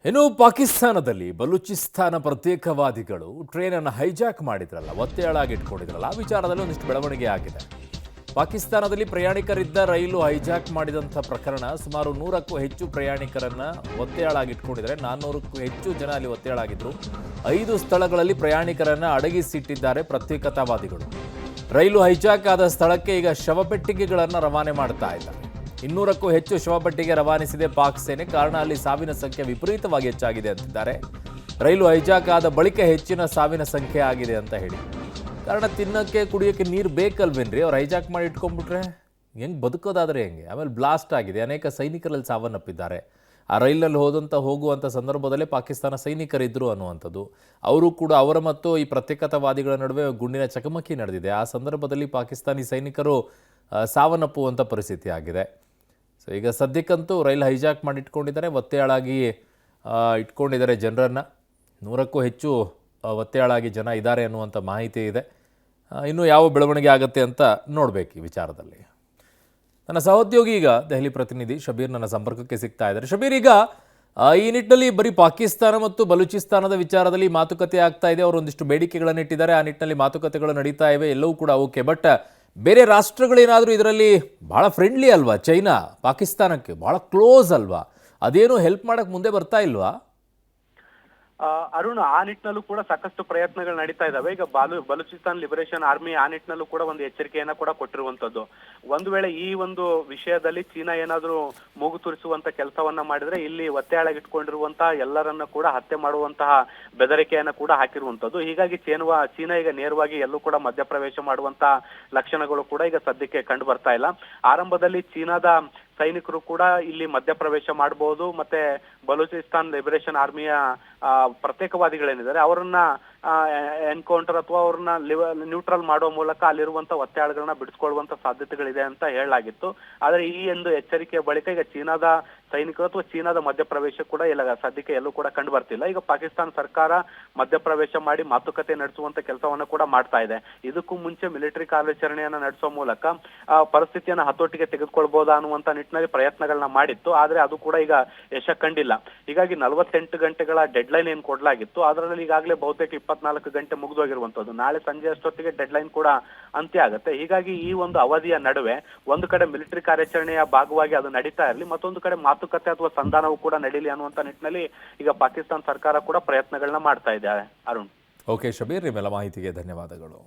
ಇನ್ನು ಪಾಕಿಸ್ತಾನದಲ್ಲಿ ಬಲೂಚಿಸ್ತಾನ ಪ್ರತ್ಯೇಕವಾದಿಗಳು ಟ್ರೈನನ್ನು ಹೈಜಾಕ್ ಮಾಡಿದ್ರಲ್ಲ, ಒತ್ತೆಯಾಳಾಗಿಟ್ಕೊಂಡಿದ್ರಲ್ಲ, ಆ ವಿಚಾರದಲ್ಲಿ ಒಂದಿಷ್ಟು ಬೆಳವಣಿಗೆ ಆಗಿದೆ. ಪಾಕಿಸ್ತಾನದಲ್ಲಿ ಪ್ರಯಾಣಿಕರಿದ್ದ ರೈಲು ಹೈಜಾಕ್ ಮಾಡಿದಂಥ ಪ್ರಕರಣ ಸುಮಾರು 100ಕ್ಕೂ ಹೆಚ್ಚು ಪ್ರಯಾಣಿಕರನ್ನ ಒತ್ತೆಯಾಳಾಗಿಟ್ಕೊಂಡಿದ್ದಾರೆ. 400ಕ್ಕೂ ಹೆಚ್ಚು ಜನ ಅಲ್ಲಿ ಒತ್ತೆಯಾಳಾಗಿದ್ರು. 5 ಸ್ಥಳಗಳಲ್ಲಿ ಪ್ರಯಾಣಿಕರನ್ನ ಅಡಗಿಸಿಟ್ಟಿದ್ದಾರೆ ಪ್ರತ್ಯೇಕತಾವಾದಿಗಳು. ರೈಲು ಹೈಜಾಕ್ ಆದ ಸ್ಥಳಕ್ಕೆ ಈಗ ಶವಪೆಟ್ಟಿಗೆಗಳನ್ನು ರವಾನೆ ಮಾಡ್ತಾ ಇದ್ದಾರೆ. 200ಕ್ಕೂ ಹೆಚ್ಚು ಶವಪೆಟ್ಟಿಗೆ ರವಾನಿಸಿದೆ ಪಾಕ್ ಸೇನೆ. ಕಾರಣ ಅಲ್ಲಿ ಸಾವಿನ ಸಂಖ್ಯೆ ವಿಪರೀತವಾಗಿ ಹೆಚ್ಚಾಗಿದೆ ಅಂತಿದ್ದಾರೆ. ರೈಲು ಹೈಜಾಕ್ ಆದ ಬಳಿಕ ಹೆಚ್ಚಿನ ಸಾವಿನ ಸಂಖ್ಯೆ ಆಗಿದೆ ಅಂತ ಹೇಳಿ. ಕಾರಣ ತಿನ್ನಕ್ಕೆ ಕುಡಿಯೋಕ್ಕೆ ನೀರು ಬೇಕಲ್ವೇನ್ರಿ? ಅವ್ರು ಹೈಜಾಕ್ ಮಾಡಿ ಇಟ್ಕೊಂಡ್ಬಿಟ್ರೆ ಹೆಂಗೆ ಬದುಕೋದಾದರೆ ಹೆಂಗೆ? ಆಮೇಲೆ ಬ್ಲಾಸ್ಟ್ ಆಗಿದೆ, ಅನೇಕ ಸೈನಿಕರಲ್ಲಿ ಸಾವನ್ನಪ್ಪಿದ್ದಾರೆ. ಆ ರೈಲಲ್ಲಿ ಹೋಗುವಂಥ ಸಂದರ್ಭದಲ್ಲೇ ಪಾಕಿಸ್ತಾನ ಸೈನಿಕರಿದ್ದರು ಅನ್ನುವಂಥದ್ದು. ಅವರು ಕೂಡ ಅವರ ಮತ್ತು ಈ ಪ್ರತ್ಯೇಕತಾವಾದಿಗಳ ನಡುವೆ ಗುಂಡಿನ ಚಕಮಕಿ ನಡೆದಿದೆ. ಆ ಸಂದರ್ಭದಲ್ಲಿ ಪಾಕಿಸ್ತಾನಿ ಸೈನಿಕರು ಸಾವನ್ನಪ್ಪುವಂಥ ಪರಿಸ್ಥಿತಿ ಆಗಿದೆ. ಸೊ ಈಗ ಸದ್ಯಕ್ಕಂತೂ ರೈಲು ಹೈಜಾಕ್ ಮಾಡಿ ಇಟ್ಕೊಂಡಿದ್ದಾರೆ, ಒತ್ತೆಯಾಳಾಗಿ ಇಟ್ಕೊಂಡಿದ್ದಾರೆ ಜನರನ್ನು. 100ಕ್ಕೂ ಹೆಚ್ಚು ಒತ್ತೆಯಾಳಾಗಿ ಜನ ಇದ್ದಾರೆ ಅನ್ನುವಂಥ ಮಾಹಿತಿ ಇದೆ. ಇನ್ನೂ ಯಾವ ಬೆಳವಣಿಗೆ ಆಗುತ್ತೆ ಅಂತ ನೋಡಬೇಕು ಈ ವಿಚಾರದಲ್ಲಿ. ನನ್ನ ಸಹೋದ್ಯೋಗಿ ಈಗ ದೆಹಲಿ ಪ್ರತಿನಿಧಿ ಶಬೀರ್ ನನ್ನ ಸಂಪರ್ಕಕ್ಕೆ ಸಿಗ್ತಾ ಇದ್ದಾರೆ. ಶಬೀರ್, ಈಗ ಈ ನಿಟ್ಟಿನಲ್ಲಿ ಬರೀ ಪಾಕಿಸ್ತಾನ ಮತ್ತು ಬಲೂಚಿಸ್ತಾನದ ವಿಚಾರದಲ್ಲಿ ಮಾತುಕತೆ ಆಗ್ತಾ ಇದೆ. ಅವರು ಒಂದಿಷ್ಟು ಬೇಡಿಕೆಗಳನ್ನು ಇಟ್ಟಿದ್ದಾರೆ, ಆ ನಿಟ್ಟಿನಲ್ಲಿ ಮಾತುಕತೆಗಳು ನಡೀತಾ ಇವೆ, ಎಲ್ಲವೂ ಕೂಡ ಓಕೆ. ಬಟ್ ಬೇರೆ ರಾಷ್ಟ್ರಗಳೇನಾದರೂ ಇದರಲ್ಲಿ ಭಾಳ ಫ್ರೆಂಡ್ಲಿ ಅಲ್ವಾ? ಚೈನಾ ಪಾಕಿಸ್ತಾನಕ್ಕೆ ಭಾಳ ಕ್ಲೋಸ್ ಅಲ್ವಾ? ಅದೇನು ಹೆಲ್ಪ್ ಮಾಡೋಕ್ಕೆ ಮುಂದೆ ಬರ್ತಾ ಇಲ್ವಾ? ಅರುಣ್, ಆ ನಿಟ್ಟಿನಲ್ಲೂ ಕೂಡ ಸಾಕಷ್ಟು ಪ್ರಯತ್ನಗಳು ನಡೀತಾ ಇದಾವೆ. ಈಗ ಬಲೂಚಿಸ್ತಾನ್ ಲಿಬರೇಷನ್ ಆರ್ಮಿ ಆ ನಿಟ್ಟಿನಲ್ಲೂ ಕೂಡ ಒಂದು ಎಚ್ಚರಿಕೆಯನ್ನ ಕೂಡ ಕೊಟ್ಟಿರುವಂತದ್ದು. ಒಂದು ವೇಳೆ ಈ ಒಂದು ವಿಷಯದಲ್ಲಿ ಚೀನಾ ಏನಾದ್ರೂ ಮೂಗು ತುರಿಸುವಂತ ಕೆಲಸವನ್ನ ಮಾಡಿದ್ರೆ ಇಲ್ಲಿ ಒತ್ತೆಯಾಳಾಗಿಟ್ಕೊಂಡಿರುವಂತಹ ಎಲ್ಲರನ್ನ ಕೂಡ ಹತ್ಯೆ ಮಾಡುವಂತಹ ಬೆದರಿಕೆಯನ್ನ ಕೂಡ ಹಾಕಿರುವಂತದ್ದು. ಹೀಗಾಗಿ ಚೀನಾ ಈಗ ನೇರವಾಗಿ ಎಲ್ಲೂ ಕೂಡ ಮಧ್ಯಪ್ರವೇಶ ಮಾಡುವಂತಹ ಲಕ್ಷಣಗಳು ಕೂಡ ಈಗ ಸದ್ಯಕ್ಕೆ ಕಂಡು ಬರ್ತಾ ಇಲ್ಲ. ಆರಂಭದಲ್ಲಿ ಚೀನಾದ ಸೈನಿಕರು ಕೂಡ ಇಲ್ಲಿ ಮಧ್ಯಪ್ರವೇಶ ಮಾಡಬಹುದು, ಮತ್ತೆ ಬಲೂಚಿಸ್ತಾನ್ ಲಿಬರೇಷನ್ ಆರ್ಮಿಯ ಪ್ರತ್ಯೇಕವಾದಿಗಳೇನಿದ್ದಾರೆ ಅವರನ್ನ ಎನ್ಕೌಂಟರ್ ಅಥವಾ ಅವ್ರನ್ನ ನ್ಯೂಟ್ರಲ್ ಮಾಡುವ ಮೂಲಕ ಅಲ್ಲಿರುವಂತ ಒತ್ತೆಯಾಳುಗಳನ್ನ ಬಿಡಿಸ್ಕೊಳ್ಳುವಂತ ಸಾಧ್ಯತೆಗಳಿದೆ ಅಂತ ಹೇಳಲಾಗಿತ್ತು. ಆದ್ರೆ ಈ ಒಂದು ಎಚ್ಚರಿಕೆಯ ಬಳಿಕ ಈಗ ಚೀನಾದ ಸೈನಿಕರು ಅಥವಾ ಚೀನಾದ ಮಧ್ಯಪ್ರವೇಶ ಕೂಡ ಇಲ್ಲ ಸದ್ಯಕ್ಕೆ ಎಲ್ಲೂ ಕೂಡ ಕಂಡು ಬರ್ತಿಲ್ಲ. ಈಗ ಪಾಕಿಸ್ತಾನ ಸರ್ಕಾರ ಮಧ್ಯಪ್ರವೇಶ ಮಾಡಿ ಮಾತುಕತೆ ನಡೆಸುವಂತ ಕೆಲಸವನ್ನ ಕೂಡ ಮಾಡ್ತಾ ಇದೆ. ಇದಕ್ಕೂ ಮುಂಚೆ ಮಿಲಿಟರಿ ಕಾರ್ಯಾಚರಣೆಯನ್ನ ನಡೆಸುವ ಮೂಲಕ ಪರಿಸ್ಥಿತಿಯನ್ನ ಹತೋಟಿಗೆ ತೆಗೆದುಕೊಳ್ಬಹುದಾ ಅನ್ನುವಂತ ನಿಟ್ಟಿನಲ್ಲಿ ಪ್ರಯತ್ನಗಳನ್ನ ಮಾಡಿತ್ತು. ಆದ್ರೆ ಅದು ಕೂಡ ಈಗ ಯಶ ಕಂಡಿಲ್ಲ. ಹೀಗಾಗಿ 48 ಗಂಟೆಗಳ ಡೆಡ್ ಲೈನ್ ಏನ್ ಕೊಡ್ಲಾಗಿತ್ತು ಅದರಲ್ಲಿ ಈಗಾಗಲೇ ಬಹುತೇಕ 24 ಗಂಟೆ ಮುಗಿದೋಗಿರುವಂತದ್ದು. ನಾಳೆ ಸಂಜೆ ಅಷ್ಟೊತ್ತಿಗೆ ಡೆಡ್ ಲೈನ್ ಕೂಡ ಅಂತ್ಯ ಆಗುತ್ತೆ. ಹೀಗಾಗಿ ಈ ಒಂದು ಅವಧಿಯ ನಡುವೆ ಒಂದು ಕಡೆ ಮಿಲಿಟರಿ ಕಾರ್ಯಾಚರಣೆಯ ಭಾಗವಾಗಿ ಅದು ನಡೀತಾ ಇರಲಿ, ಮತ್ತೊಂದು ಕಡೆ ಮಾತುಕತೆ ಅಥವಾ ಸಂಧಾನವೂ ಕೂಡ ನಡೀಲಿ ಅನ್ನುವಂತ ನಿಟ್ಟಿನಲ್ಲಿ ಈಗ ಪಾಕಿಸ್ತಾನ ಸರ್ಕಾರ ಕೂಡ ಪ್ರಯತ್ನಗಳನ್ನ ಮಾಡ್ತಾ ಇದೆ. ಅರುಣ್. ಓಕೆ ಶಬೀರ್, ನಿಮ್ಮೆಲ್ಲ ಮಾಹಿತಿಗೆ ಧನ್ಯವಾದಗಳು.